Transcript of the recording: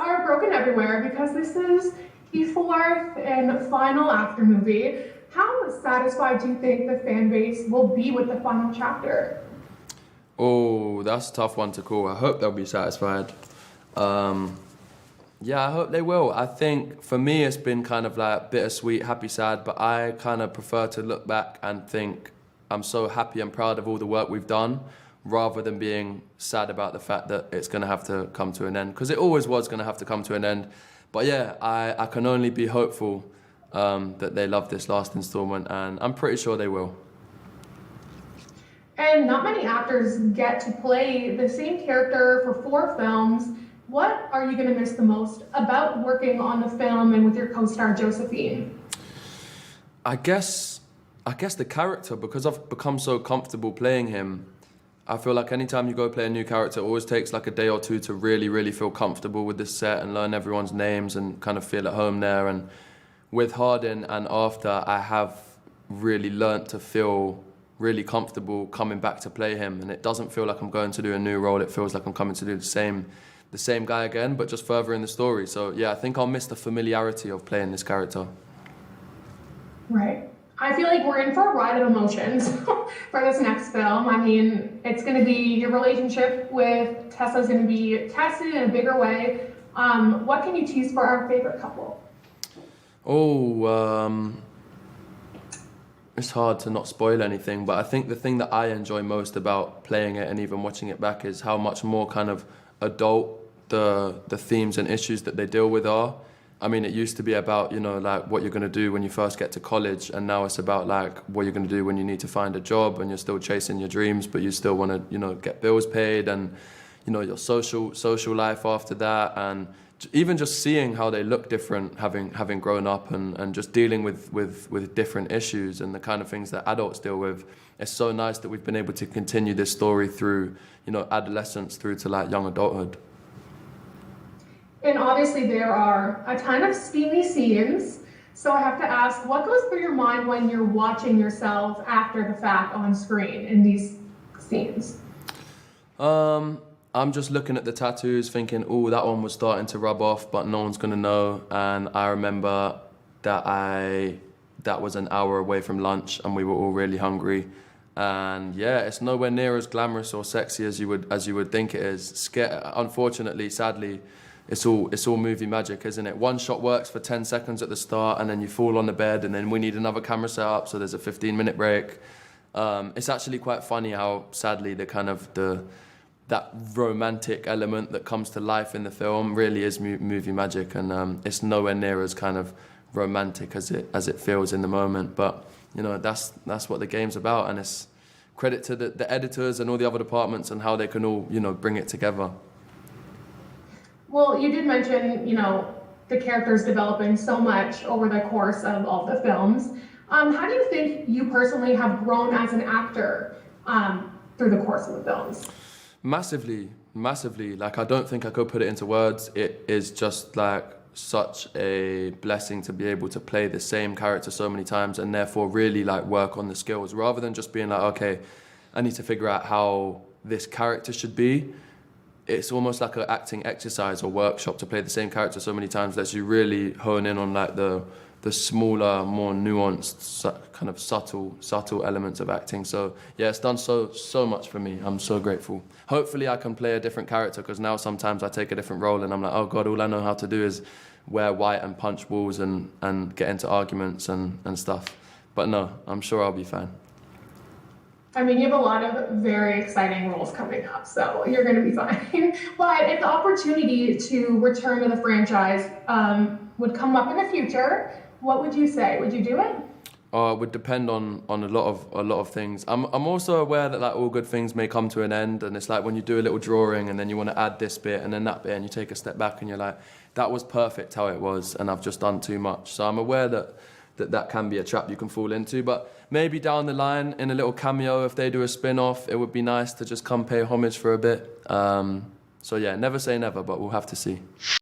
are broken everywhere because this is the fourth and final after movie. How satisfied do you think the fan base will be with the final chapter? Oh, that's a tough one to call. I hope they'll be satisfied. Yeah, I hope they will. I think for me it's been kind of like bittersweet, happy, sad, but I kind of prefer to look back and think I'm so happy and proud of all the work we've done rather than being sad about the fact that it's going to have to come to an end, because it always was going to have to come to an end. But yeah, I can only be hopeful that they love this last installment, and I'm pretty sure they will. And not many actors get to play the same character for 4 films. What are you going to miss the most about working on the film and with your co-star Josephine? I guess the character, because I've become so comfortable playing him. I feel like anytime you go play a new character, it always takes like a day or two to really, really feel comfortable with the set and learn everyone's names and kind of feel at home there. And with Hardin and After, I have really learnt to feel really comfortable coming back to play him. And it doesn't feel like I'm going to do a new role. It feels like I'm coming to do the same guy again, but just further in the story. So yeah, I think I'll miss the familiarity of playing this character. Right. I feel like we're in for a ride of emotions for this next film. I mean, it's going to be your relationship with Tessa's going to be tested in a bigger way. What can you tease for our favorite couple? It's hard to not spoil anything, but I think the thing that I enjoy most about playing it and even watching it back is how much more kind of adult the themes and issues that they deal with are. I mean, it used to be about, you know, like what you're going to do when you first get to college, and now it's about like what you're going to do when you need to find a job and you're still chasing your dreams, but you still want to, you know, get bills paid, and, you know, your social life after that, and even just seeing how they look different having grown up and just dealing with different issues and the kind of things that adults deal with. It's so nice that we've been able to continue this story through, you know, adolescence through to like young adulthood. And obviously there are a ton of steamy scenes. So I have to ask, what goes through your mind when you're watching yourself after the fact on screen in these scenes? I'm just looking at the tattoos thinking, oh, that one was starting to rub off, but no one's gonna know. And I remember that was an hour away from lunch and we were all really hungry. And yeah, it's nowhere near as glamorous or sexy as you would think it is. Unfortunately, sadly, it's all movie magic, isn't it? One shot works for 10 seconds at the start, and then you fall on the bed, and then we need another camera set up, so there's a 15-minute break. It's actually quite funny how sadly that romantic element that comes to life in the film really is movie magic, and it's nowhere near as kind of romantic as it feels in the moment. But you know, that's what the game's about, and it's credit to the editors and all the other departments and how they can all, you know, bring it together. Well, you did mention, you know, the characters developing so much over the course of all the films. How do you think you personally have grown as an actor through the course of the films? Massively. Like, I don't think I could put it into words. It is just like such a blessing to be able to play the same character so many times and therefore really like work on the skills rather than just being like, okay, I need to figure out how this character should be. It's almost like an acting exercise or workshop to play the same character so many times lets you really hone in on like the smaller, more nuanced, kind of subtle elements of acting. So yeah, it's done so much for me. I'm so grateful. Hopefully I can play a different character, because now sometimes I take a different role and I'm like, oh God, all I know how to do is wear white and punch walls and get into arguments and stuff. But no, I'm sure I'll be fine. I mean, you have a lot of very exciting roles coming up, so you're going to be fine. But if the opportunity to return to the franchise would come up in the future, what would you say? Would you do it? It would depend on a lot of things. I'm also aware that like all good things may come to an end, and it's like when you do a little drawing and then you want to add this bit and then that bit, and you take a step back and you're like, that was perfect how it was, and I've just done too much. So I'm aware that can be a trap you can fall into, but maybe down the line in a little cameo, if they do a spin-off, it would be nice to just come pay homage for a bit. So yeah, never say never, but we'll have to see.